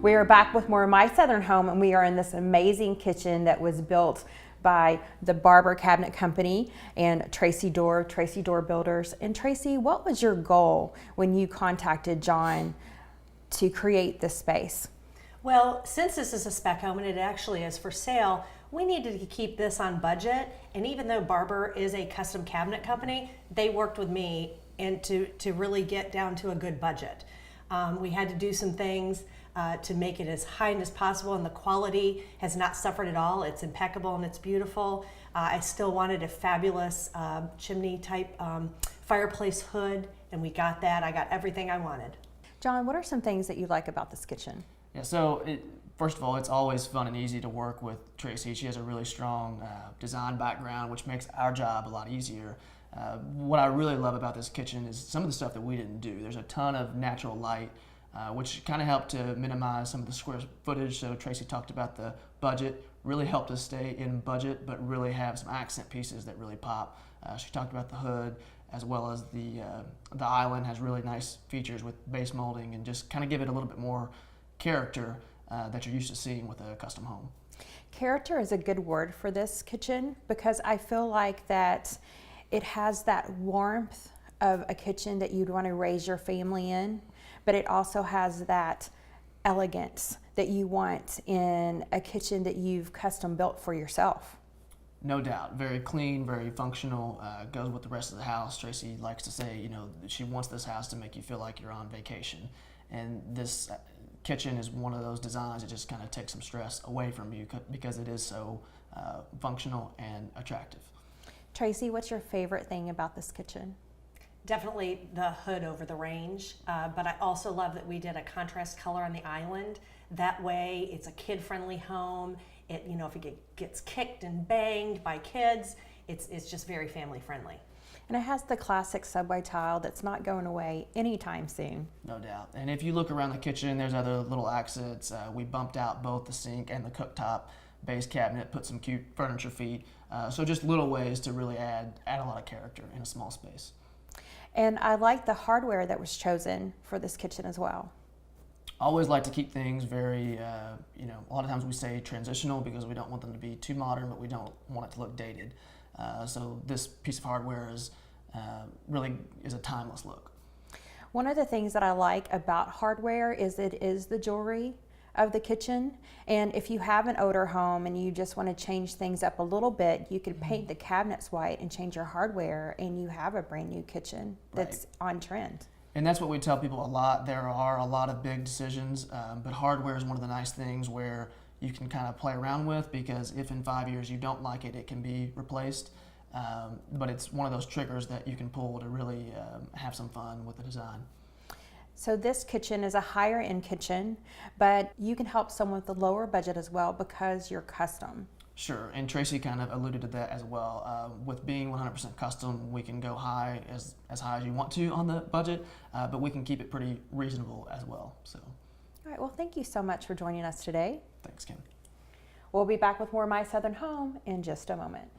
We are back with more of My Southern Home, and we are in this amazing kitchen that was built by the Barber Cabinet Company and Tracee Dore Builders. And Tracee, what was your goal when you contacted John to create this space? Well, since this is a spec home and it actually is for sale, we needed to keep this on budget. And even though Barber is a custom cabinet company, they worked with me and to really get down to a good budget. We had to do some things to make it as high as possible, and the quality has not suffered at all. It's impeccable and it's beautiful. I still wanted a fabulous chimney type fireplace hood, and we got that. I got everything I wanted. John, what are some things that you like about this kitchen? Yeah, so first of all, it's always fun and easy to work with Tracee. She has a really strong design background, which makes our job a lot easier. What I really love about this kitchen is some of the stuff that we didn't do. There's a ton of natural light, which kind of helped to minimize some of the square footage. So Tracee talked about the budget, really helped us stay in budget, but really have some accent pieces that really pop. She talked about the hood, as well as the island has really nice features with base molding and just kind of give it a little bit more character that you're used to seeing with a custom home. Character is a good word for this kitchen because I feel like that it has that warmth of a kitchen that you'd want to raise your family in, but it also has that elegance that you want in a kitchen that you've custom built for yourself. No doubt. Very clean, very functional, goes with the rest of the house. Tracee likes to say, you know, she wants this house to make you feel like you're on vacation. And this kitchen is one of those designs that just kind of takes some stress away from you because it is so functional and attractive. Tracee, what's your favorite thing about this kitchen? Definitely the hood over the range, but I also love that we did a contrast color on the island. That way it's a kid-friendly home. It, you know, if it gets kicked and banged by kids, it's just very family-friendly. And it has the classic subway tile that's not going away anytime soon. No doubt. And if you look around the kitchen, there's other little accents. We bumped out both the sink and the cooktop base cabinet, put some cute furniture feet. So just little ways to really add a lot of character in a small space. And I like the hardware that was chosen for this kitchen as well. Always like to keep things very, you know, a lot of times we say transitional because we don't want them to be too modern, but we don't want it to look dated. So this piece of hardware is really is a timeless look. One of the things that I like about hardware is it is the jewelry of the kitchen, and if you have an older home and you just want to change things up a little bit, you could paint the cabinets white and change your hardware, and you have a brand new kitchen that's on trend. And that's what we tell people a lot. There are a lot of big decisions, but hardware is one of the nice things where you can kind of play around with, because if in 5 years you don't like it, it can be replaced. But it's one of those triggers that you can pull to really have some fun with the design. So this kitchen is a higher end kitchen, but you can help someone with a lower budget as well because you're custom. Sure, and Tracee kind of alluded to that as well. With being 100% custom, we can go high as high as you want to on the budget, but we can keep it pretty reasonable as well. So, all right, well, thank you so much for joining us today. Thanks, Kim. We'll be back with more My Southern Home in just a moment.